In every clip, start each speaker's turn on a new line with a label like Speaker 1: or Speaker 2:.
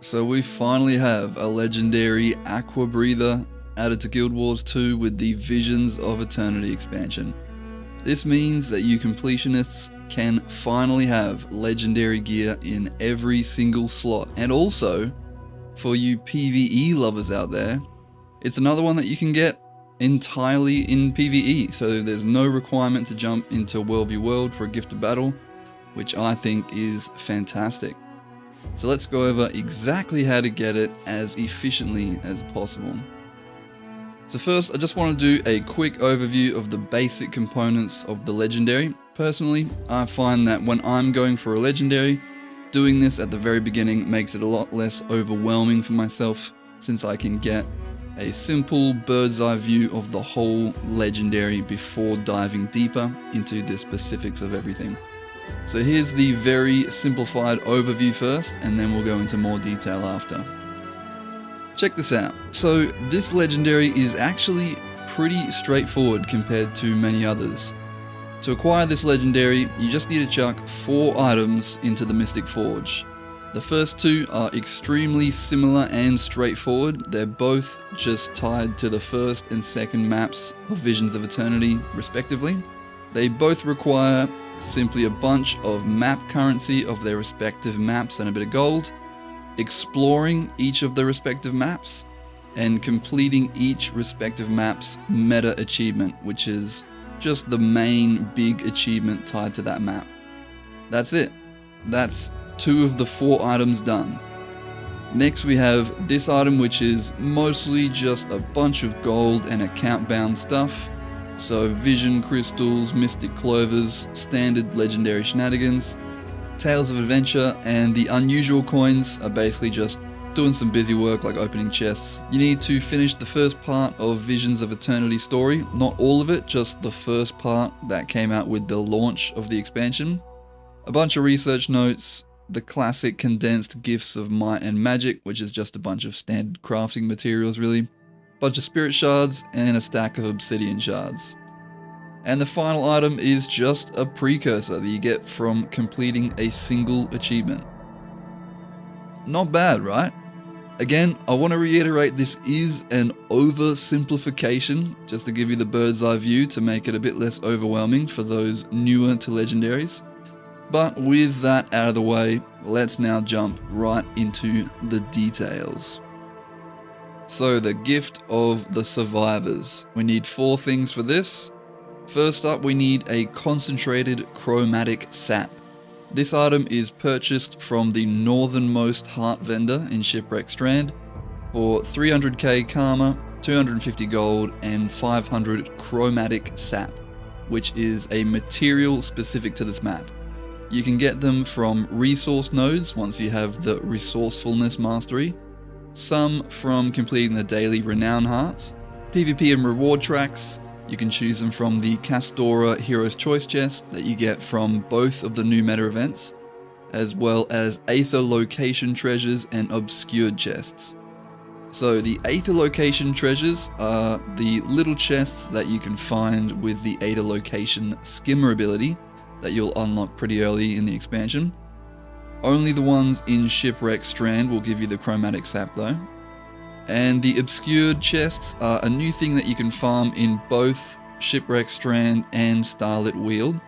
Speaker 1: So we finally have a Legendary Aquabreather added to Guild Wars 2 with the Visions of Eternity expansion. This means that you completionists can finally have legendary gear in every single slot. And also, for you PvE lovers out there, it's another one that you can get entirely in PvE, so there's no requirement to jump into World v World for a gifted battle, which I think is fantastic. So let's go over exactly how to get it as efficiently as possible. So first, I just want to do a quick overview of the basic components of the Legendary. Personally, I find that when I'm going for a Legendary, doing this at the very beginning makes it a lot less overwhelming for myself, since I can get a simple bird's eye view of the whole Legendary before diving deeper into the specifics of everything. So here's the very simplified overview first, and then we'll go into more detail after. Check this out. So this Legendary is actually pretty straightforward compared to many others. To acquire this Legendary, you just need to chuck 4 items into the Mystic Forge. The first 2 are extremely similar and straightforward. They're both just tied to the first and second maps of Visions of Eternity, respectively. They both require simply a bunch of map currency of their respective maps and a bit of gold, exploring each of the respective maps, and completing each respective map's meta achievement, which is just the main big achievement tied to that map. That's it. That's 2 of the 4 items done. Next we have this item, which is mostly just a bunch of gold and account bound stuff. So vision crystals, mystic clovers, standard legendary shenanigans, tales of adventure, and the unusual coins are basically just doing some busy work like opening chests. You need to finish the first part of Visions of Eternity story, not all of it, just the first part that came out with the launch of the expansion. A bunch of research notes, the classic condensed gifts of might and magic, which is just a bunch of standard crafting materials really, bunch of spirit shards, and a stack of obsidian shards. And the final item is just a precursor that you get from completing a single achievement. Not bad, right? Again, I want to reiterate this is an oversimplification, just to give you the bird's eye view to make it a bit less overwhelming for those newer to legendaries. But with that out of the way, let's now jump right into the details. So the gift of the survivors. We need 4 things for this. First up, we need a concentrated chromatic sap. This item is purchased from the northernmost heart vendor in Shipwreck Strand for 300k karma, 250 gold, and 500 chromatic sap, which is a material specific to this map. You can get them from resource nodes once you have the resourcefulness mastery, some from completing the daily renown hearts, PvP and reward tracks. You can choose them from the Castora Hero's Choice chest that you get from both of the new meta events, as well as Aether location treasures and obscured chests. So the Aether location treasures are the little chests that you can find with the Aether location skimmer ability that you'll unlock pretty early in the expansion. Only the ones in Shipwreck Strand will give you the chromatic sap though. And the obscured chests are a new thing that you can farm in both Shipwreck Strand and Starlit Weald.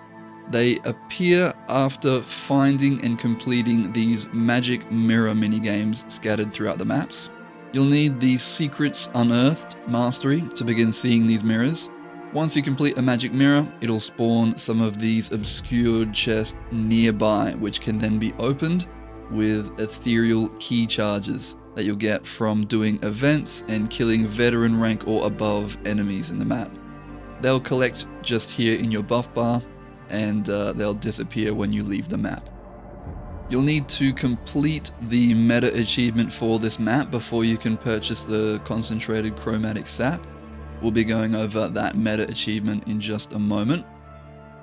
Speaker 1: They appear after finding and completing these magic mirror minigames scattered throughout the maps. You'll need the Secrets Unearthed mastery to begin seeing these mirrors. Once you complete a magic mirror, it'll spawn some of these obscured chests nearby, which can then be opened with ethereal key charges that you'll get from doing events and killing veteran rank or above enemies in the map. They'll collect just here in your buff bar, and they'll disappear when you leave the map. You'll need to complete the meta achievement for this map before you can purchase the concentrated chromatic sap. We'll be going over that meta achievement in just a moment.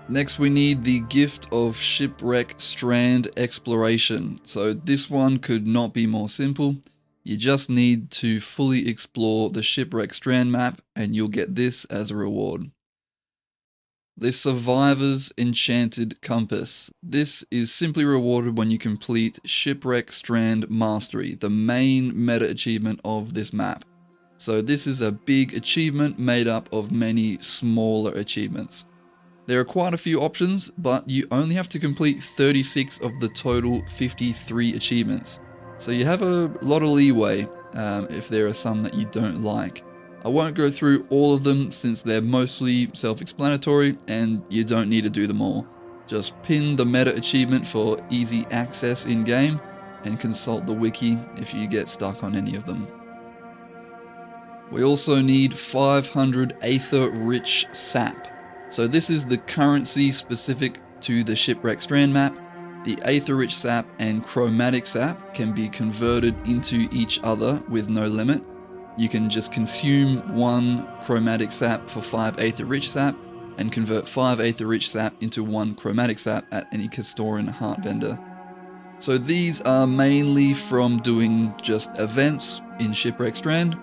Speaker 1: Next, we need the gift of Shipwreck Strand Exploration. So this one could not be more simple. You just need to fully explore the Shipwreck Strand map and you'll get this as a reward. The Survivor's Enchanted Compass. This is simply rewarded when you complete Shipwreck Strand Mastery, the main meta achievement of this map. So this is a big achievement made up of many smaller achievements. There are quite a few options, but you only have to complete 36 of the total 53 achievements. So you have a lot of leeway if there are some that you don't like. I won't go through all of them since they're mostly self-explanatory and you don't need to do them all. Just pin the meta achievement for easy access in-game and consult the wiki if you get stuck on any of them. We also need 500 Aether Rich Sap. So this is the currency specific to the Shipwreck Strand map. The Aether Rich Sap and Chromatic Sap can be converted into each other with no limit. You can just consume 1 Chromatic Sap for 5 Aether Rich Sap and convert 5 Aether Rich Sap into 1 Chromatic Sap at any Castoran Heart Vendor. So these are mainly from doing just events in Shipwreck Strand,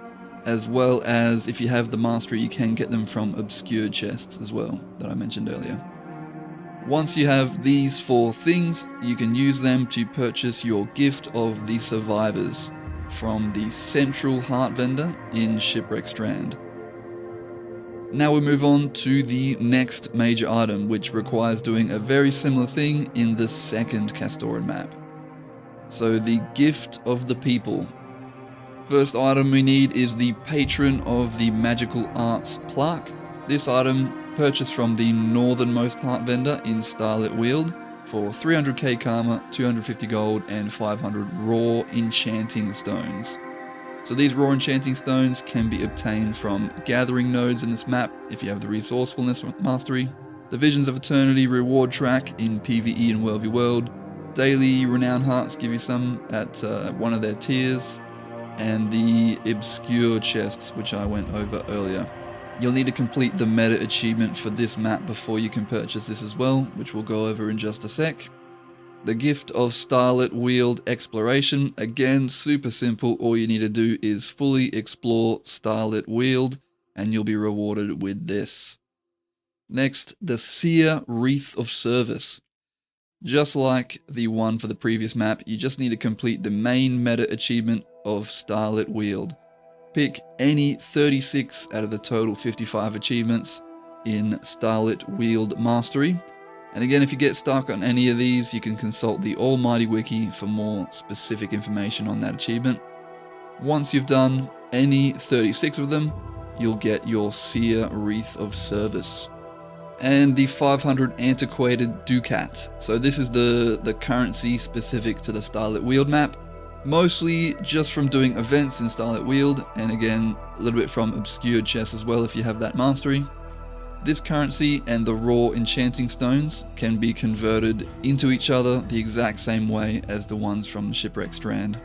Speaker 1: as well as if you have the mastery you can get them from obscured chests as well, that I mentioned earlier. Once you have these 4 things, you can use them to purchase your Gift of the Survivors from the Central Heart Vendor in Shipwreck Strand. Now we move on to the next major item, which requires doing a very similar thing in the second Castoran map. So the Gift of the People. First item we need is the Patron of the Magical Arts plaque. This item purchased from the northernmost Heart Vendor in Starlit Weald for 300k karma, 250 gold, and 500 raw enchanting stones. So these raw enchanting stones can be obtained from gathering nodes in this map if you have the resourcefulness mastery, the Visions of Eternity reward track in PvE and World v World, daily renown hearts give you some at one of their tiers, and the obscure chests which I went over earlier. You'll need to complete the meta achievement for this map before you can purchase this as well, which we'll go over in just a sec. The Gift of Starlit Weald Exploration. Again, super simple. All you need to do is fully explore Starlit Weald and you'll be rewarded with this. Next, the Seer Wreath of Service. Just like the one for the previous map, you just need to complete the main meta achievement of Starlit Weald. Pick any 36 out of the total 55 achievements in Starlit Weald Mastery. And again, if you get stuck on any of these, you can consult the Almighty Wiki for more specific information on that achievement. Once you've done any 36 of them, you'll get your Seer Wreath of Service. And the 500 Antiquated Ducat. So this is the currency specific to the Starlit Weald map. Mostly just from doing events in Starlit Weald, and again, a little bit from obscured chests as well if you have that mastery. This currency and the raw enchanting stones can be converted into each other the exact same way as the ones from Shipwreck Strand.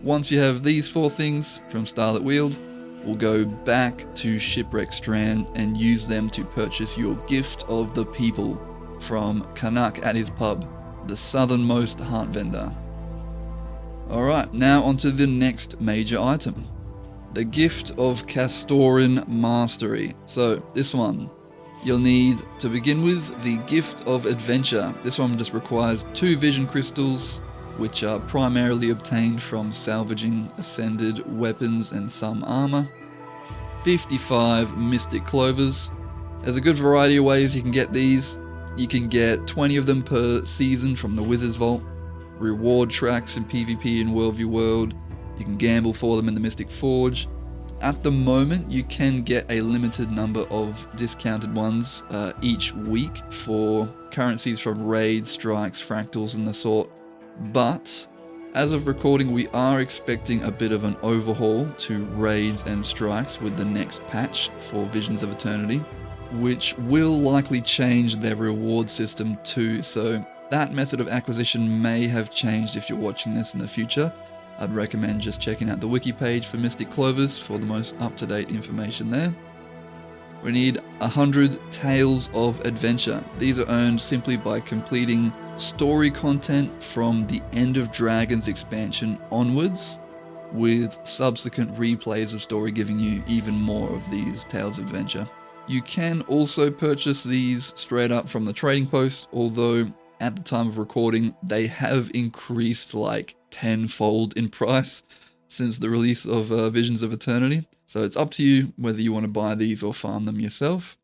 Speaker 1: Once you have these 4 things from Starlit Weald, we'll go back to Shipwreck Strand and use them to purchase your Gift of the People from Canuck at his pub, the southernmost Heart Vendor. Alright, now onto the next major item. The Gift of Castoran Mastery. So this one, you'll need to begin with the Gift of Adventure. This one just requires 2 vision crystals, which are primarily obtained from salvaging ascended weapons and some armor. 55 Mystic Clovers. There's a good variety of ways you can get these. You can get 20 of them per season from the Wizard's Vault. Reward tracks in PvP and World v World. You can gamble for them in the Mystic Forge. At the moment, you can get a limited number of discounted ones each week for currencies from raids, strikes, fractals, and the sort. But as of recording, we are expecting a bit of an overhaul to raids and strikes with the next patch for Visions of Eternity, which will likely change their reward system too. So that method of acquisition may have changed if you're watching this in the future. I'd recommend just checking out the wiki page for Mystic Clovers for the most up-to-date information there. We need 100 Tales of Adventure. These are earned simply by completing story content from the End of Dragons expansion onwards, with subsequent replays of story giving you even more of these Tales of Adventure. You can also purchase these straight up from the trading post, although at the time of recording, they have increased like tenfold in price since the release of Visions of Eternity. So it's up to you whether you want to buy these or farm them yourself.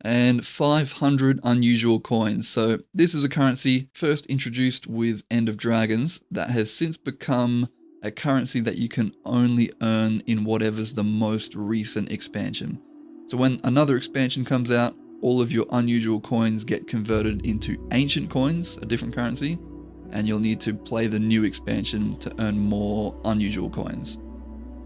Speaker 1: And 500 unusual coins. So this is a currency first introduced with End of Dragons that has since become a currency that you can only earn in whatever's the most recent expansion. So when another expansion comes out, all of your unusual coins get converted into ancient coins, a different currency, and you'll need to play the new expansion to earn more unusual coins.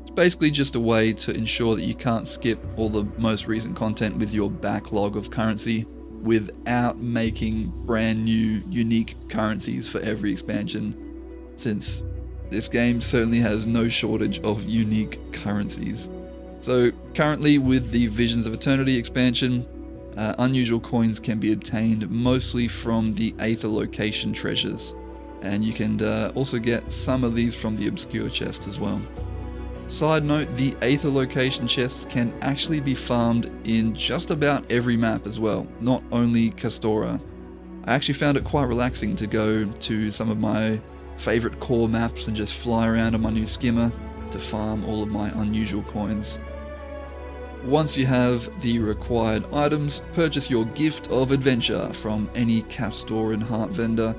Speaker 1: It's basically just a way to ensure that you can't skip all the most recent content with your backlog of currency without making brand new unique currencies for every expansion, since this game certainly has no shortage of unique currencies. So currently with the Visions of Eternity expansion, unusual coins can be obtained mostly from the Aether location treasures, and you can also get some of these from the obscure chest as well. Side note, the Aether location chests can actually be farmed in just about every map as well, not only Castora. I actually found it quite relaxing to go to some of my favorite core maps and just fly around on my new skimmer to farm all of my unusual coins. Once you have the required items, purchase your Gift of Adventure from any Castoran Heart vendor,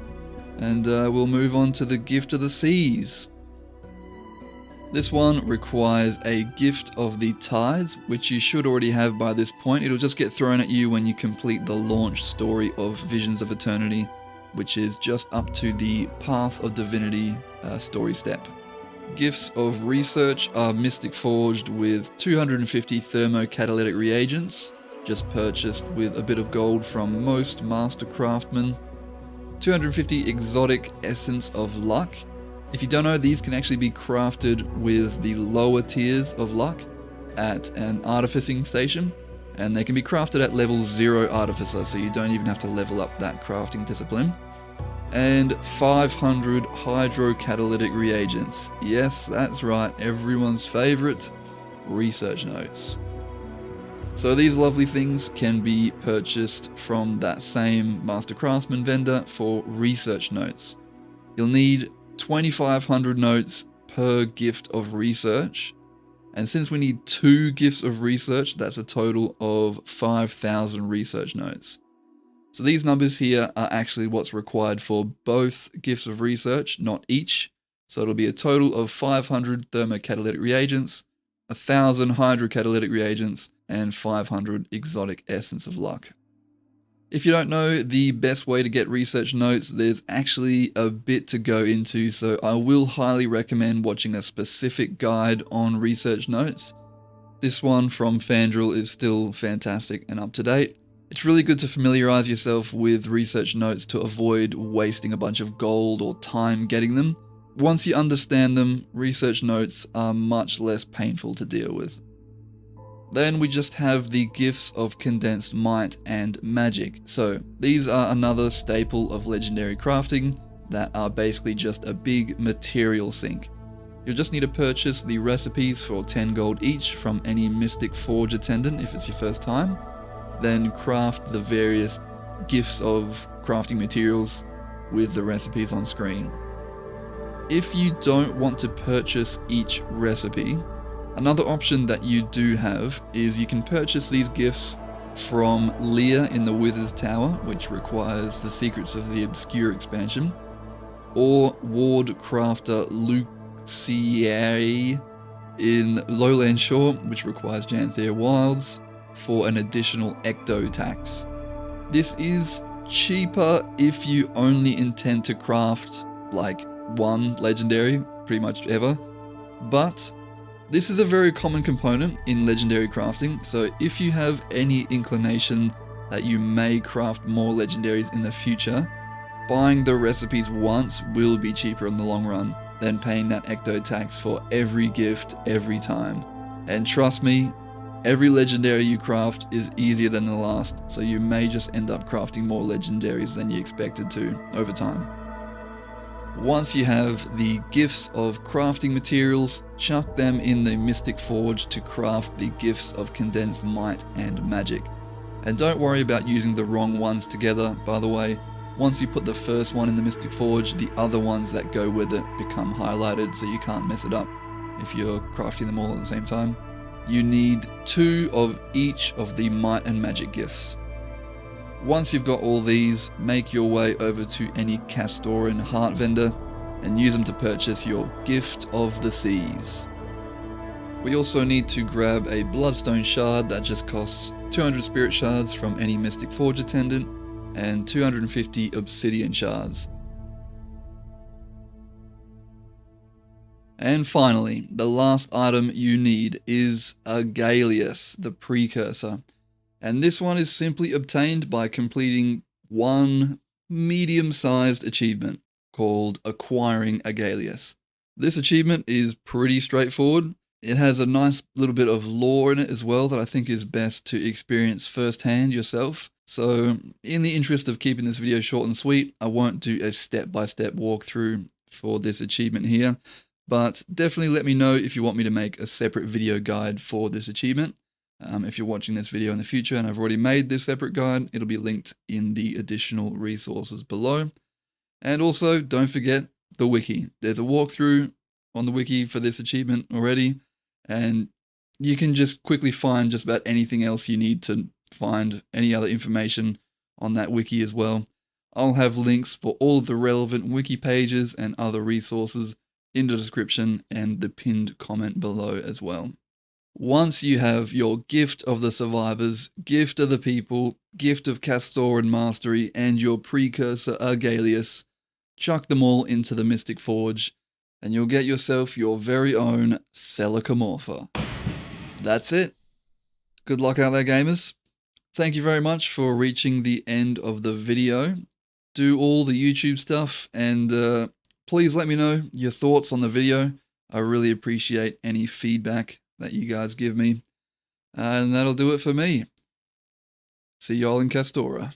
Speaker 1: and we'll move on to the Gift of the Seas. This one requires a Gift of the Tides, which you should already have by this point. It'll just get thrown at you when you complete the launch story of Visions of Eternity, which is just up to the Path of Divinity story step. Gifts of Research are Mystic Forged with 250 thermocatalytic reagents, just purchased with a bit of gold from most Master Craftsmen. 250 Exotic Essence of Luck. If you don't know, these can actually be crafted with the lower tiers of luck at an artificing station, and they can be crafted at level 0 artificer, so you don't even have to level up that crafting discipline. And 500 hydrocatalytic reagents. Yes, that's right, everyone's favorite, research notes. So these lovely things can be purchased from that same Master Craftsman vendor for research notes. You'll need 2,500 notes per gift of research, and since we need 2 gifts of research, that's a total of 5,000 research notes. So these numbers here are actually what's required for both gifts of research, not each. So it'll be a total of 500 thermocatalytic reagents, 1,000 hydrocatalytic reagents, and 500 exotic essence of luck. If you don't know the best way to get research notes, there's actually a bit to go into, so I will highly recommend watching a specific guide on research notes. This one from Fandral is still fantastic and up to date. It's really good to familiarize yourself with research notes to avoid wasting a bunch of gold or time getting them. Once you understand them, research notes are much less painful to deal with. Then we just have the gifts of condensed might and magic. So these are another staple of legendary crafting that are basically just a big material sink. You'll just need to purchase the recipes for 10 gold each from any Mystic Forge attendant if it's your first time. Then craft the various gifts of crafting materials with the recipes on screen. If you don't want to purchase each recipe, another option that you do have is you can purchase these gifts from Leah in the Wizard's Tower, which requires the Secrets of the Obscure expansion, or Ward Crafter Luxiae in Lowland Shore, which requires Janthea Wilds, for an additional ecto tax. This is cheaper if you only intend to craft like one legendary pretty much ever, but this is a very common component in legendary crafting, so if you have any inclination that you may craft more legendaries in the future, buying the recipes once will be cheaper in the long run than paying that ecto tax for every gift every time. And trust me, every legendary you craft is easier than the last, so you may just end up crafting more legendaries than you expected to over time. Once you have the gifts of crafting materials, chuck them in the Mystic Forge to craft the gifts of condensed might and magic. And don't worry about using the wrong ones together, by the way. Once you put the first one in the Mystic Forge, the other ones that go with it become highlighted, so you can't mess it up if you're crafting them all at the same time. You need 2 of each of the might and magic gifts. Once you've got all these, make your way over to any Castoran heart vendor and use them to purchase your Gift of the Seas. We also need to grab a Bloodstone shard that just costs 200 spirit shards from any Mystic Forge attendant and 250 Obsidian shards. And finally, the last item you need is Agaleus, the Precursor. And this one is simply obtained by completing one medium-sized achievement called Acquiring Agaleus. This achievement is pretty straightforward. It has a nice little bit of lore in it as well that I think is best to experience firsthand yourself. So in the interest of keeping this video short and sweet, I won't do a step-by-step walkthrough for this achievement here, but definitely let me know if you want me to make a separate video guide for this achievement. If you're watching this video in the future and I've already made this separate guide, it'll be linked in the additional resources below. And also, don't forget the wiki. There's a walkthrough on the wiki for this achievement already, and you can just quickly find just about anything else you need to find any other information on that wiki as well. I'll have links for all of the relevant wiki pages and other resources in the description and the pinned comment below as well. Once you have your Gift of the Survivors, Gift of the People, Gift of Castoran Mastery, and your Precursor Agaleus, chuck them all into the Mystic Forge, and you'll get yourself your very own Selachimorpha. That's it. Good luck out there, gamers. Thank you very much for reaching the end of the video. Do all the YouTube stuff, and please let me know your thoughts on the video. I really appreciate any feedback that you guys give me. And that'll do it for me. See y'all in Castora.